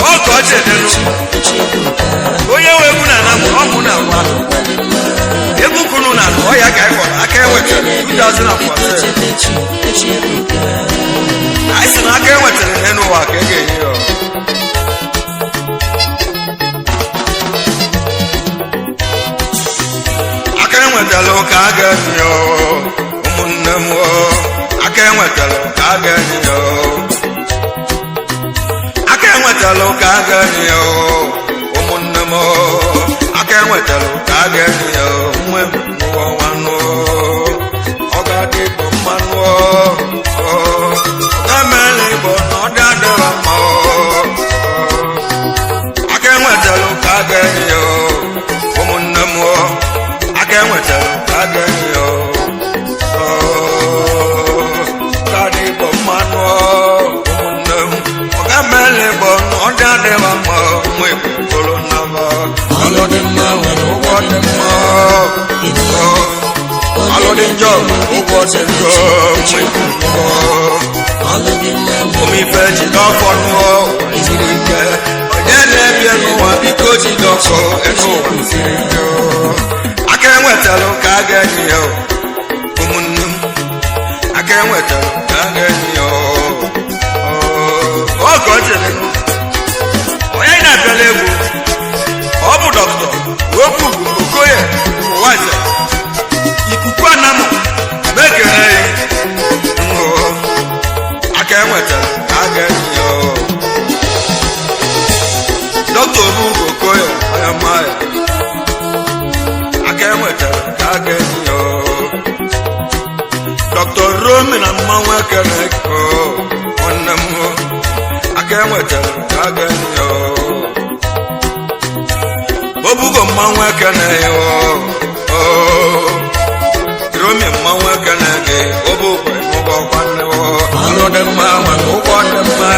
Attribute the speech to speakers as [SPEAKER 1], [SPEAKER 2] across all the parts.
[SPEAKER 1] ọkọ chedenu onye nwe egwu na na ọmụ na agwa egwu kunu na ọya ka ịkọrọ aka enwetara 2014 anyị si na aka enwetara n'elu ụwa ka e ga-enye ya aka enwetara ka a ga-enye ya ụmụnne m aka enwetara ka a ga-enye ya aka enwetara ka a ga-enye ya ụmụnne m aka enwetara ka a ga-enye ya nwe nwanụ ọ ga-adị igbo mmanụ ga-emela igbo na ọ dị adịrọ mma aka enwetara ka a ga-enye ya ụmụnne m aka enwetara ka a ga-enye ya ga-adị igbo mmanụ ụmụnne m ọ ga-emela igbo na ọ dị adịrọ mma nwa igbo bụrụ nnaba ọlụ dị mma nwere ụgwọ dị mma ọlụ dị njọ ụgwọ dị njọ ụmụ ife jide ọkọ nụọ jiri ike onye na-ebie n'ụwa biko jide ọkọ n'ụwa siri ike aka enwetara ka a ga-enye ya ụmụnne m aka enwetara ka a ga-enye ya ọgọ jere onye na-abịala egwu ọ bụ dọkịta okwu okoye ụwaze ikuku anamụ mekere ya aka enwetara ka a ga-enye ya dọkịta obu okoye onye mmanya aka enwetara ka a ga-enye ya dọkịta romi na mmanwụ ekere nwanne m aka enwetara ka a ga-enye ya obugo mmanwụ ekene romi mmanwụ ekene gị obugo ịmụgọ kwanne ọlụ dị mma nwere ụgwọ dị mma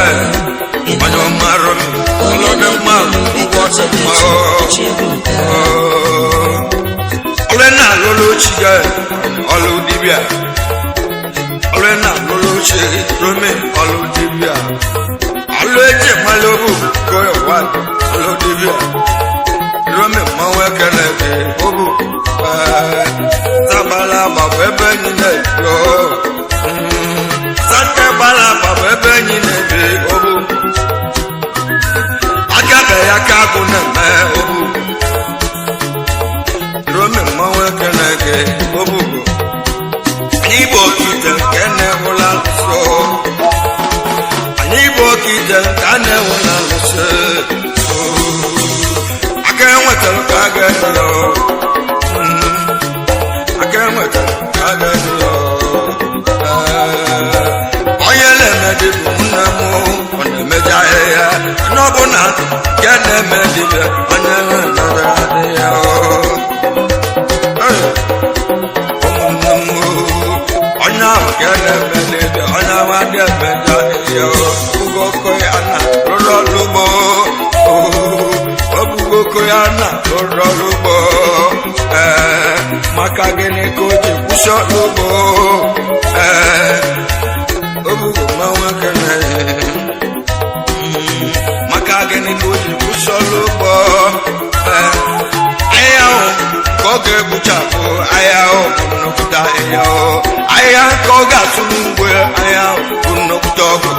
[SPEAKER 1] onye ọma romi ọlụ dị mma ụgwọ dị mma ọlụ na-alụlụ chi gị ọlụ dibịa ọlụ na-alụlụ chi romi ọlụ dibịa ọlụ eji mmalụ obu koyọwa ọlụ dibịa romi mmanwụ ekele gị obu zabala babụ ebe enyi na-ebi sante bala babụ ebe enyi na-ebi obu agabe ya ka agụ na-eme obu romi mmanwụ ekele gị obu anyị bụ okite nke na-enwula nso anyị bụ okite nke a na-enwula nso aka enwetara ka a ga-enye ya aka enwetara ka a ga-enye ya onye na-eme dibịa nne m ọ na-emeji ahịhịa n'ọbụna nke na-eme dibịa onye na-emere adị ya ụmụnne m onye ahụ nke na-eme dibịa onye ahụ adị emeji ahịhịa ugoko ya na rụrụ ọrụ ugbo ọbụgoko ya na rụrụ ọrụ ugbo maka gịnị ka o ji kwụsị ọrụ ugbo obugo mmanwụ ekene maka gịnị ka o ji kwụsị ọrụ ugbo ahịa ahụ ka ọ ga-egbuchapụ ahịa ahụ bụ nnukwute ahịa ka ọ ga-atụ n'ugbo ahịa ahụ bụ nnukwute ọgwụ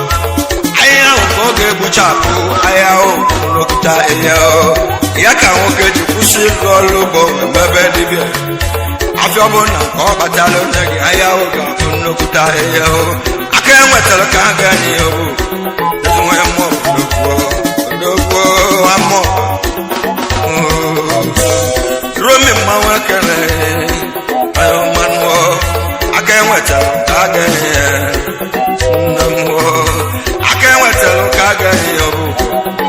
[SPEAKER 1] ahịa ahụ ka ọ ga-egbuchapụ ahịa ahụ bụ nnukwute ahịa ya ka nwoke ji kwụsị ịrụ ọrụ ugbo mebe dibịa afịa ọbụla ka ọ kpatara onye gị ahịa ahụ ga-abụ nnukwute ahịa aka enwetara ka a ga-enye ya bụ ezinwe mmụọ odogwo amụọ romi mmanwụ ekele onye mmanụ aka enwetara ka a ga-enye ya nne m aka enwetara ka a ga-enye ya bụ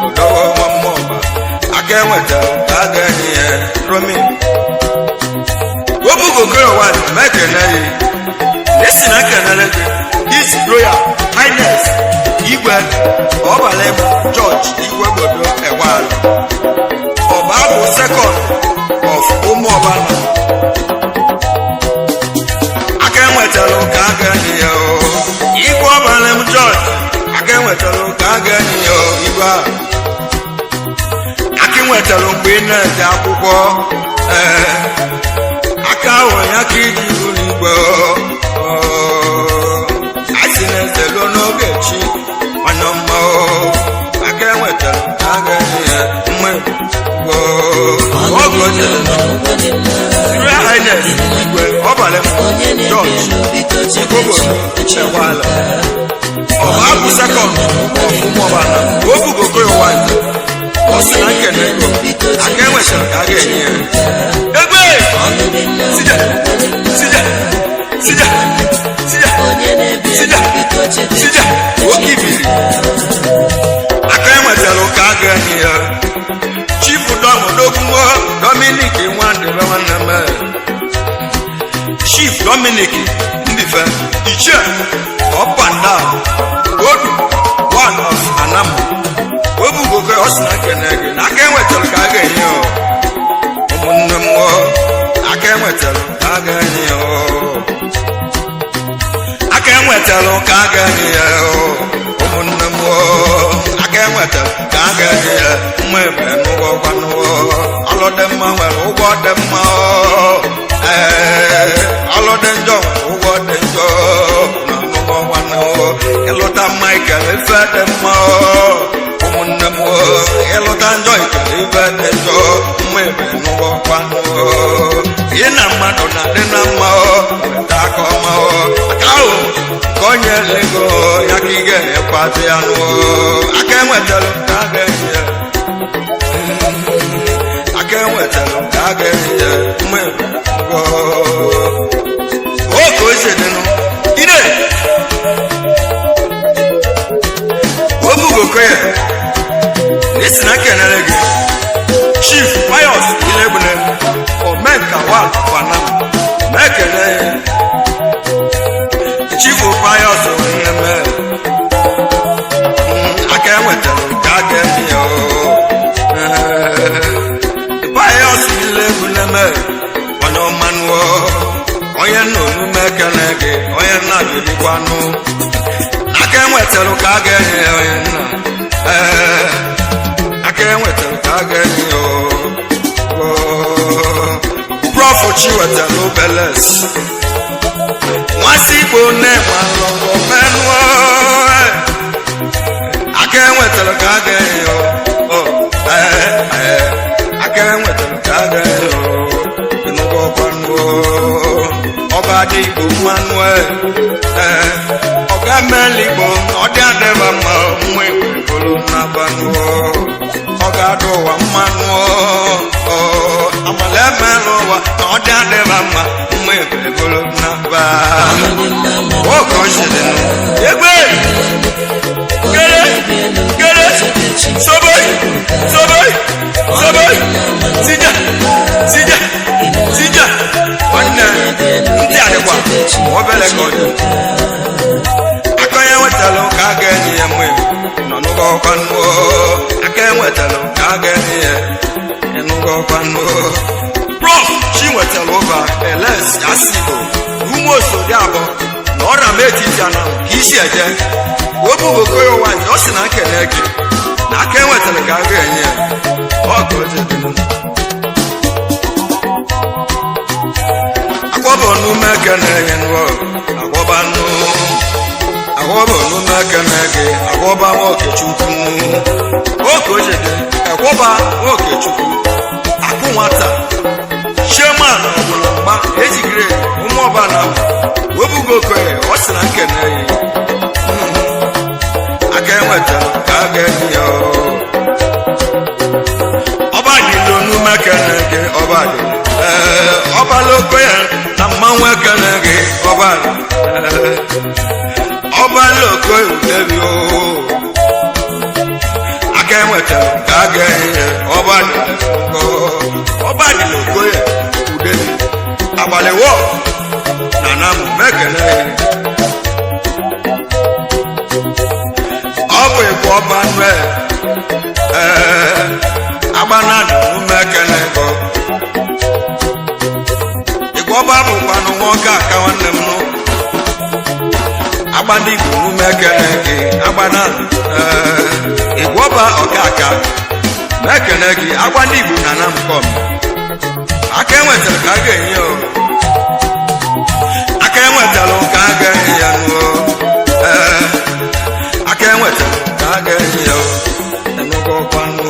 [SPEAKER 1] odogwo mmụọ aka enwetara ka a ga-enye ya romi obugo koyowa mekene ya esi na ekenere gị His Royal Highness Igwe Obalem George Igwegbodo Ewal ọba bụ second of Umuobala aka enwetara ka a ga-enye ya Igwe Obalem George aka enwetara ka a ga-enye ya igwe a nwetara mgbe ị na-ede akwụkwọ aka ahụ ya ka iji ụlọ igwe asị na-ezelu n'oge chi mana mma aka enwetara agaghị ya mma igwe ọbalị George Ikobodo Echewala ọba abụ sekọnd ọfụmọbana obugogo ụwa ọ sị na nkene ego aka enwetara ka a ga-enye ya egbe sija sija sija sija sija sija oke ibiri aka enwetara ka a ga-enye ya chifu dọmodogwuo Dominic Nwandebe nwanne m Chief Dominic Ndife Ichie up and down Odu one of Anamu Obugogo Osina Kenege aka enwetara ka a ga-enye ụmụnne m aka enwetara ka a ga-enye aka enwetara ka a ga-enye ụmụnne m aka enwetara ka a ga-enye mma ebe n'ụgwọkwanụ ọlọdị mma nwere ụgwọ dị mma ọlọdị njọ ụgwọ dị njọ na n'ụgwọkwanụ ịlụta Michael ife dị mma ụmụnne m ịlụta njọ ikele ife dị njọ mma ebe n'ụgwọkwanụ ị na mmadụ na-adị na mma weta aka ọma aka ahụ ka onye ego ya ka ị ga-enyekwazi ya nụ aka enwetara ka a ga-enye ya aka enwetara ka a ga-enye ya mma oke osedịnụ ide obugoko ya esi na kenere gị Chief Pius Ilegbune Omenka wa Fanam na-ekele Chief Pius Onyeme aka enwetara ka a ga-enye ya Pius Ilegbune onye ọmanụ onye nna omume ekele gị onye nna birikwanụ aka enwetara ka a ga-enye ya onye nna aka enwetara ka a ga-enye ya Prof Chiwetara Obeles nwasị Igbo na-emalụ menụ aka enwetara ka a ga-enye ya aka enwetara ka a ga-enye ọba dị Igbo mmanụ ọga mele Igbo ọ dị adịba mma mma ekwebolo n'abanụ ọ ga-adụ ụwa mmanụ amala emela ụwa na ọ dị adịba mma mma ekwebolo n'aba oge ochiri egbe kere kere soboi soboi soboi sija sija sija nwanne ndị adịkwa obere ka ọ dị aka ya enwetara ka a ga-enye ya mgbe nọ n'ụgwọkwanụ aka enwetara ka a ga-enye ya n'ụgwọkwanụ Prof Chiwetara ụba Eles Asibo ume osodi abụọ na ọra m etiti ana ka isi eje obugogo ya ụwa ọ sị na nkene gị na aka enwetara ka a ga-enye ya ọgụ agwọbọ n'ume ekene gị agwọbọ n'ume ekene gị agwọba Nwokechukwu oke ojede agwọba Nwokechukwu akụ nwata Chairman ọbụla mgba ejigire ụmụọbana obugogo ya ọ sị na nkene gị aka enwetara ka a ga-enye ya ọba dịlo n'ume ekene gị ọba dị ọbaloko ya na mmanwụ ekene gị ọbaloko udebi aka enwetara ka a ga-enye ya ọbadịloko ya udebi agbalịwo na namụ mekene ọ bụ ịbụ ọba nwe agbanadụ ume ekene go ọba bụkwanụ nwoke aka nwanne m nụ agbada Igbo n'ume ekele gị agbada Igbo ọba ọka aka ekene gị agwa ndị Igbo na na mkpọm aka enwetara ka a ga-enye o aka enwetara ka a ga-enye ya nụọ aka enwetara ka a ga-enye ya enugokwanụ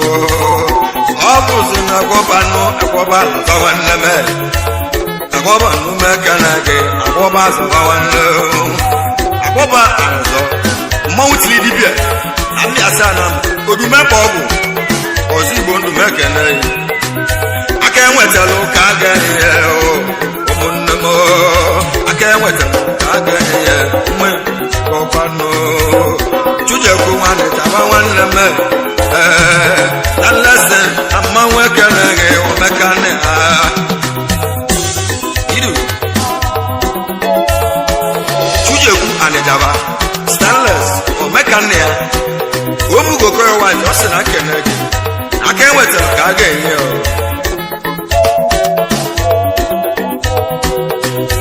[SPEAKER 1] ọ bụzi na agwọbanụ agwọba azọba nne m agwọba nnume ekene gị agwọba azọba nwanne agwọba azọ mmanwụ tiri dibịa na ndị asaa na odumekpa ọgwụ ọzọ Igbo ndụ m ekene aka enwetara ka a ga-enye ụmụnne m aka enwetara ka a ga-enye mgbe ọkwanụ Chujekwu nwanne chaba nwanne m na nlese na mmanwụ ekene gị omekane ha idu Chujekwu anịjaba Stanless omekane ya omugokorowaanyị ọ sị na nkene gị aka enwetara ka a ga-enye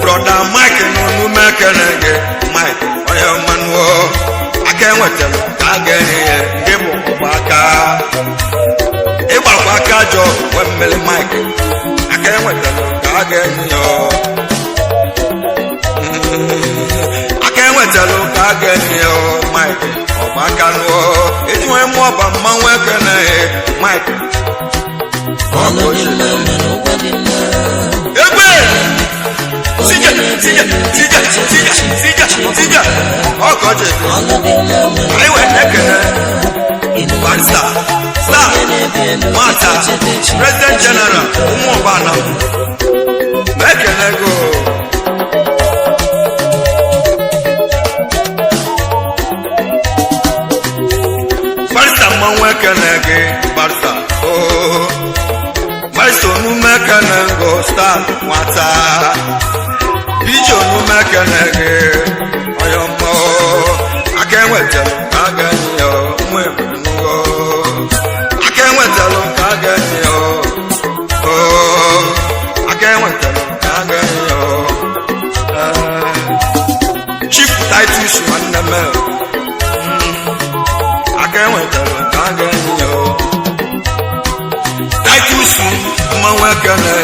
[SPEAKER 1] brọda Mike n'omume ekene gị Mike onye mmanụ aka enwetara ka a ga-enye gị bụ ụmụaka ịgbakwa aka jọ wee mmiri Mike aka enwetara ka a ga-enye aka enwetara ka a ga-enye Mike ọgbaka nụọ ejiwe mmụọ ọba mmanwụ ekene Mike egbe tija ọkọchị anyị wee ekene barista star nwata president general ụmụ ọbana ma ekene go barista mmanwụ ekene gị barista barista omume ekene go star nwata ije omume ekene gị onye mmụọ aka enwetara ka a ga-enye nwa ebunugo aka enwetara ka a ga-enye aka enwetara ka a ga-enye Chief Titus nwanne m aka enwetara ka a ga-enye Titus mmanwụ ekene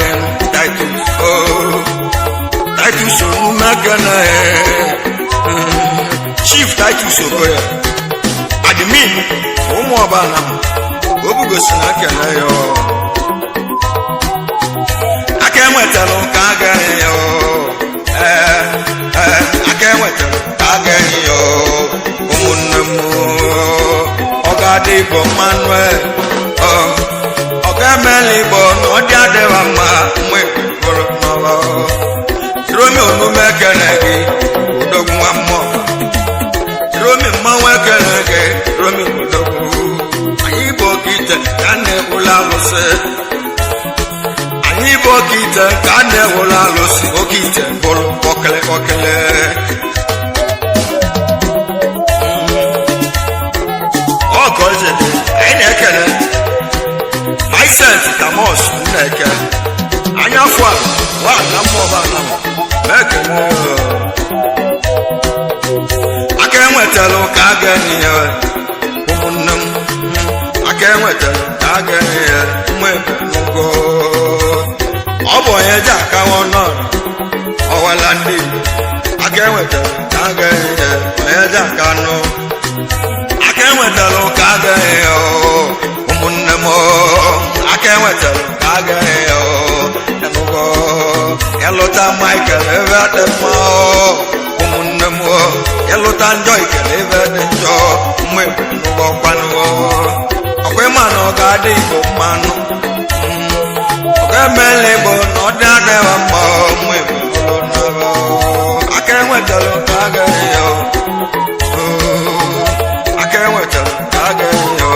[SPEAKER 1] Titus omume ekene Chief Titus Okoye admin ụmụ ọbana obugosi na ekene ya aka enwetara ka a ga-enye aka enwetara ka a ga-enye ụmụnne m ọ ga-adị Igbo Manuel ọ ga-emela Igbo na ọ dị adịwa mma mgbe bụrụ n'ọba Chiromi omume ekene gị odogwu nwa mmụọ Chiromi mmanwụ ekene gị Chiromi odogwu anyị bụ okite ka na-ewula alụsị anyị bụ okite ka na-ewula alụsị okite bụrụ okele ọkọchị anyị na-ekele Vicent Tamos Nneke anya afọ a wa na mmụọ ba na ekele aka enwetara ka a ga-enye ụmụnne m aka enwetara ka a ga-enye nwa ebenugo ọ bụ onye ji akawa ọnọdụ ọwala ndị Igbo aka enwetara ka a ga-enye onye ji aka nụ aka enwetara ka a ga-enye ụmụnne m aka enwetara ka a ga-enye enugo ịlụta Michael ebe dị mma ụmụnne m ịlụta njọ ikele ebe dị njọ mma ebenugo ọkwanụ ọkwa ịma na ọ ga-adị Igbo mmanụ ọ ga-emela Igbo na ọ dị adịwa mma mma ebenugo n'ebe aka enwetara ka a ga-enye aka enwetara ka a ga-enye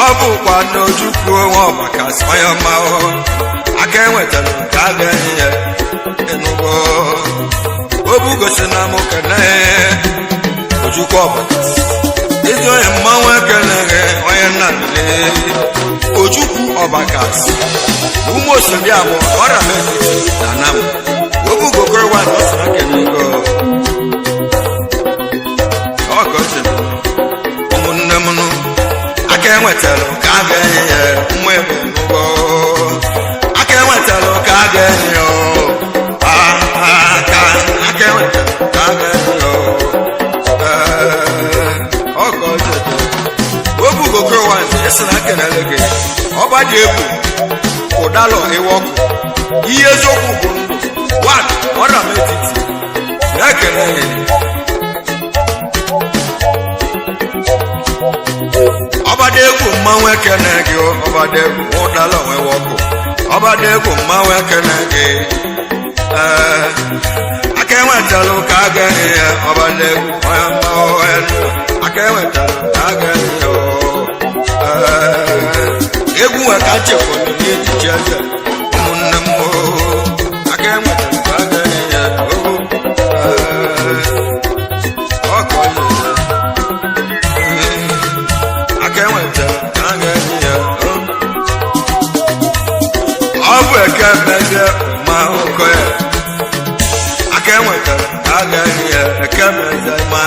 [SPEAKER 1] ọ bụkwa n'Ojukwu onwe ọbakasị onye ọma aka enwetara ka a ga-enye enugo obugosi na m kene Ojukwu ọbakasị ezi onye mmanwụ ekene gị onye nna Ojukwu ọbakasị ụmụ osobi abụọ ọrịa metiti na nam obugokorowaanyị ọ sịra kene ego ọkọchị ụmụnne m enwetara ka a ga-enye ya nwa ebe n'ụgwọ aka enwetara ka a ga-enye ya aka enwetara ka a ga-enye ya ọkọchị obugogo nwanne esi na kenele gị ọgba dị egwu ụdalọ ịwa ọkụ ihe eziokwu bụ ndụ wan ọra m etiti na-ekele gị ọbada egwu mmanwụ ekene gị ọbada egwu ụdalọ ịwa ọkụ ọbada egwu mmanwụ ekene gị aka enwetalụ ka a ga-enye ya ọbada egwu onye mmanwụ aka enwetalụ ka a ga-enye ya egwu nwe ka chekwara n'echiche eze ụmụnne m aka enwetara ka a ga-enye ya ọkọlụ aka enwetara ka a ga-enye ya ọ bụ eke mezie ma ụkọ ya aka enwetara ka a ga-enye ya eke mezie ma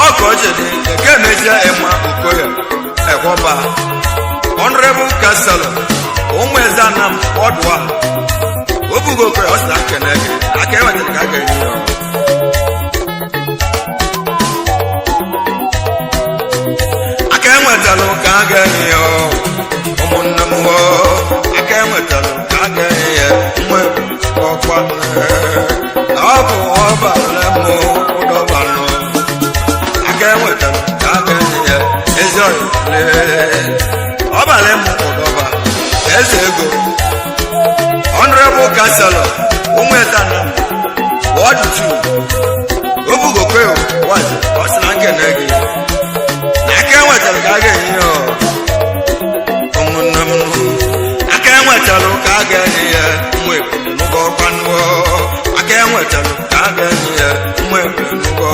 [SPEAKER 1] ọkọchị dị eke mezie ịma ụkọ ya ekwọba Honorable Councilor ụmụ eze anam ọdụa obugo kwe ọsịna kene gị aka enwetara ka a ga-enye ya aka enwetalụ ka a ga-enye ya ụmụnne m aka enwetalụ ka a ga-enye ya nwa ọkwa ọ bụ ọbara m ụdọbalụ aka enwetalụ ka a ga-enye ya ezi ọbara m ụdọba eze ego Honorable Councilor ụmụ eze anam Ward 2 obugokwe wazi ọsịna nkene gị aka enwetara ka a ga-enye ya ụmụnne m aka enwetara ka a ga-enye ya nwa ebube n'ụgwọ ọkwanụọ aka enwetara ka a ga-enye ya nwa ebube n'ụgwọ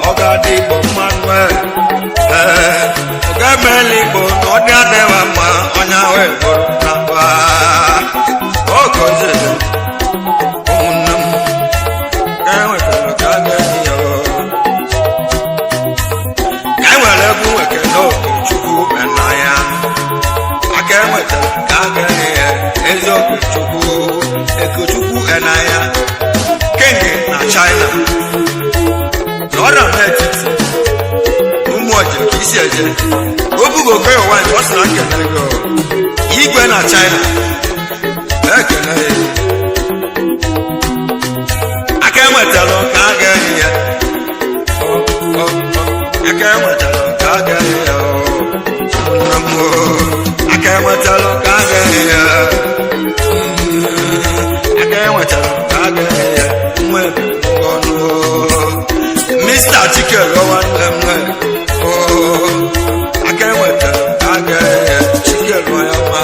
[SPEAKER 1] ọ ga-adị Igbo mmanụ ọ ga-emela Igbo na ọ dị adịghị mma onye ahụ egboro na mba ọ gọziri ụmụnne m ka enwetara ka a ga-enye ya enwere egwu nweke n'oge Chukwu n'anya aka enwetara ka a ga-enye ya ezi oge Chukwu Ekechukwu n'anya King na China na ọrịa n'etiti ụmụ ọjị ka isi eje obugo kwe ụwa nke ọ sị na nkene gị igwe na China na-ekene ya aka enwetara ka a ga-enye ya aka enwetara ka a ga-enye ya aka enwetara ka a ga-enye ya aka enwetara ka a ga-enye ya nwa ebe ọnụ Mr. Chikelo nwanne m aka enwetara ka a ga-enye ya Chikelo ya ma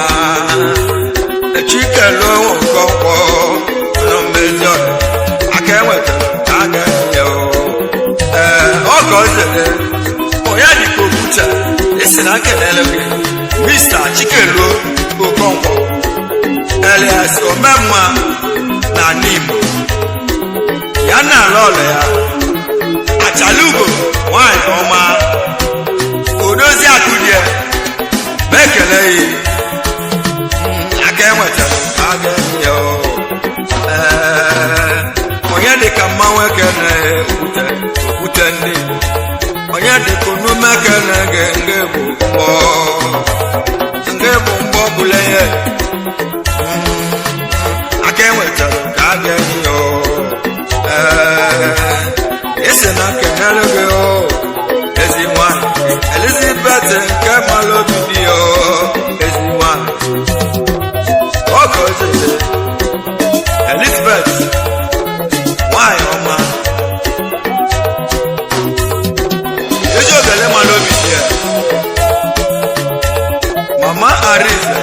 [SPEAKER 1] Chikelo nwokonkwọ na mmezi aka enwetara ka a ga-enye ya ọ gọziri onye dịka okwucha esi na nkelele gị Mr. Chikelo Okonkwo Elias Omemma na Nimo ya na ala ọla ya Achalugo nwanyị ọma odozi akụdie bekele ya aka enwetara ka a ga-enye ya onye dịka mmanwụ ekene okwute ndị onye dịka onume ekene gị nge bụ mgbọ bụla ihe aka enwetara ka a ga-enye ya esi na kenere gị ezi nwanyị Elizabeth nke mmalụ obi dị ya ezi nwanyị ọ gọziri Elizabeth nwanyị ọma ezi obele mmalụ obi dị ya Mama Arize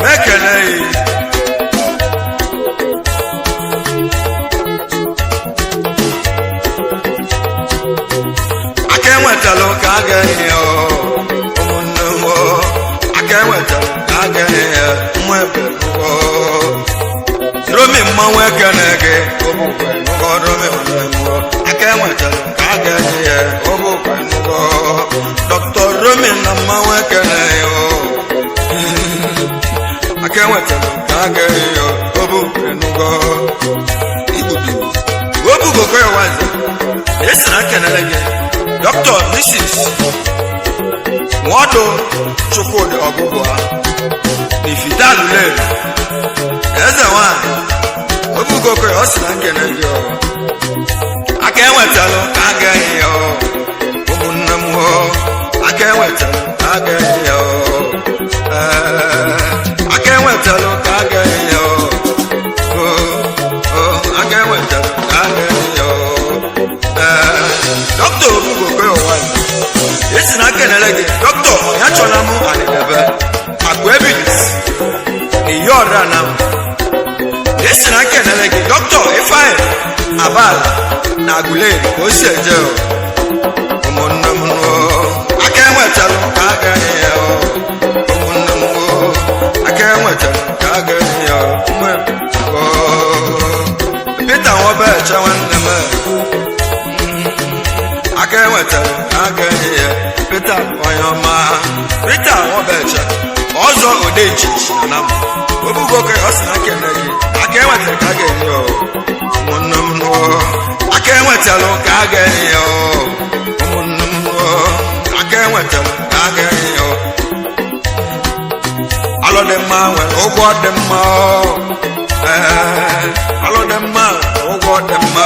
[SPEAKER 1] mekene aka enwetalụ ka a ga-enye ya ụmụnne m aka enwetalụ ka a ga-enye ya nwa ebe Romi mmanwụ ekene gị Romi nwanne m aka enwetalụ ka a ga-enye ya ga-eyo obu enugo igbudu obu gogo ya wanze esi na kenele gị Dr. Mrs. Nwodo Chukwudi Ọgụgụ n'Ifidalule eze nwanyị obu gogo ya osi na kenele gị aka enwetalụ ka a ga-eyo ụmụnne m aka enwetalụ ka a ga-eyo aka enwetalụ ka a ga-eyo aka enwetalụ ka a ga-eyo Dr. Obugo Koyowani esi na kenele gị Dr. Onyachọla m Anidebe akụ ebilis n'iyi ọra na m esi na kenele gị Dr. Ifeanyi Abala na Aguleri ka o si eje ụmụnne m aka enwetalụ ka a ga-eyo ụmụnne m aka enwetalụ ka a ga-eyo Peter Nwobeche nwanne m aka enwetalụ ka a ga-eyo Peter onye ọma Peter Nwobeche ọzọ Odeji na m obugo ka ọ si na kene gị aka enwetalụ ka a ga-eyo ụmụnne m aka enwetalụ ka a ga-eyo ụmụnne m aka enwetalụ ka a ga-eyo alụ dị mma nwere ụgwọ dị mma alụ dị mma ụgwọ dị mma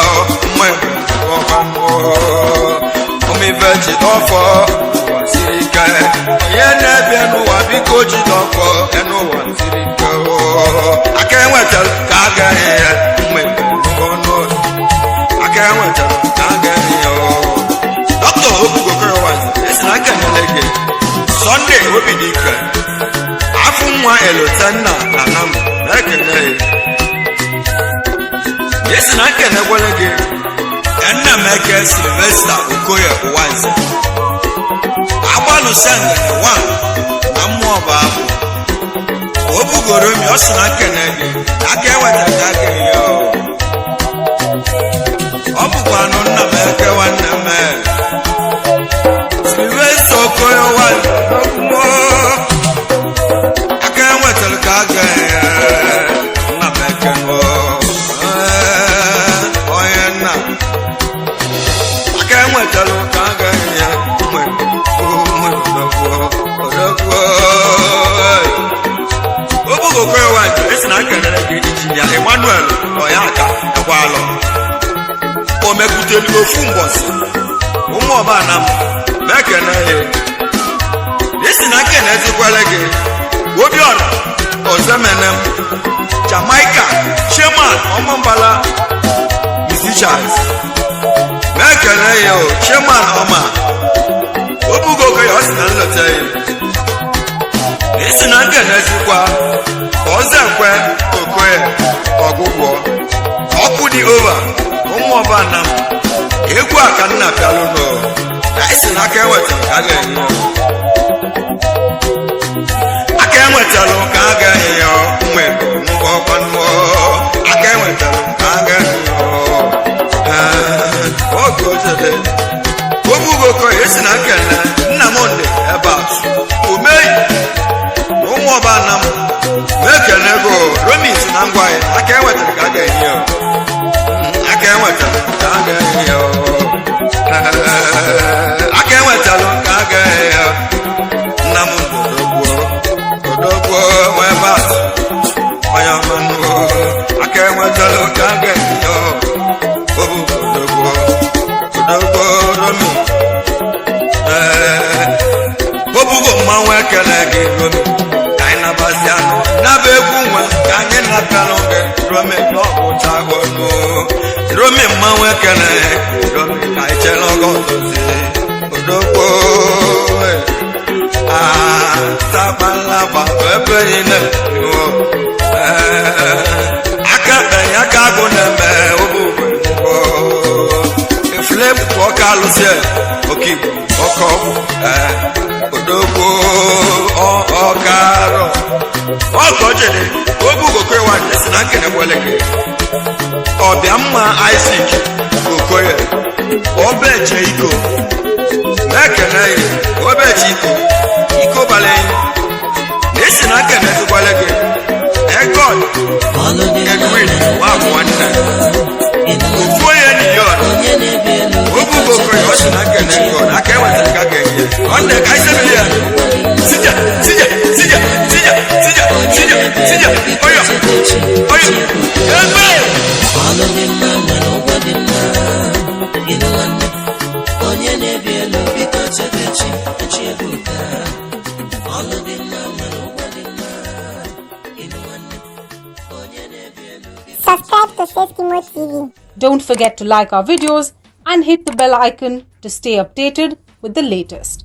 [SPEAKER 1] ụmụibe ji n'ọfọ siri ike onye na-ebi n'ụwa biko ji n'ọfọ n'ụwa siri ike aka enwetalụ ka a ga-eyo aka enwetalụ ka a ga-eyo Dr. Obugo Koyowani esi na kenele gị Sunday Obidike afụ nwa Elotenna na nam na-ekele esi na kenekwele gị Nnameke Sylvester Okoye Uwanze agbalụ sengene wan na mmụọ bụ abụ obugoro mi ọ sị na kene gị aka enwetara ka aka eyo ọ bụkwanụ Nnameke nwanne m Sylvester Okoye Uwanze aka enwetara ka aka Nnameke onye nna aka enwetalụ ka a ga-eyo Obugo Koyowani esi na kenele gị Injinia Emmanuel Oyaka Ekwalụ o mepụtara ofu mbọsị ụmụ ọba na m mekene esi na kenezikwele gị Obiora Ozemenem Jamaica Chairman Ọmambala Musicians mekene ya Chairman ọma Obugo Koyowani si na nlọta ya esi na nkenezikwa Ozekwe Okoye Ọgụgwọ ọkụ dị ova ụmụ ọba na m egwu a ka nna pịalụ nọ na esi na aka enwetalụ ka a ga-eyo aka enwetalụ ka a ga-eyo ọkwanụ aka enwetalụ ka a ga-eyo oge ojede Obugo Koyowani esi na nkene Nnamdị Ebat Omeyi ụmụ ọba na m mekene go Romis na ngwa ya aka enwetara ka a ga-eyo aka enwetalụ ka a ga-eyo aka enwetalụ ka a ga-eyo Nnamdị Odogwo nwee bat onye ọma aka enwetalụ ka a ga-eyo Obugo Odogwo Romi Obugo mmanwụ ekele gị Romi ka anyị nabazianụ naba egwu nwe ka anyị napịanụ gị Romi n'ọbụchagonu Romi mmanwụ ekele Romi ka anyị chere ọgọ dozie Odogwo tabalaba ebe niile aka kpenye aka agụ na-eme Obugo eflepu ọka alụsie oke Igbo ọka ọgwụ Odogwo ọkarọ ọkọ jede Obugo Koyowani esi na nkenekwele gị Ọbịamma Isaac Okoye Obeche Iko na-ekene ya Obeche Iko bala esi na nkenezikwele gị Egod na kene ko na ke wa ka ke ye on the kai se bele sija oyo
[SPEAKER 2] all of them man nobody man you know one onye na-ebi elu biko chetechi ebuka all of them man nobody man you know one onye na-ebi elu.
[SPEAKER 3] Subscribe to Seskimo TV.
[SPEAKER 4] Don't forget to like our videos and hit the bell icon to stay updated with the latest.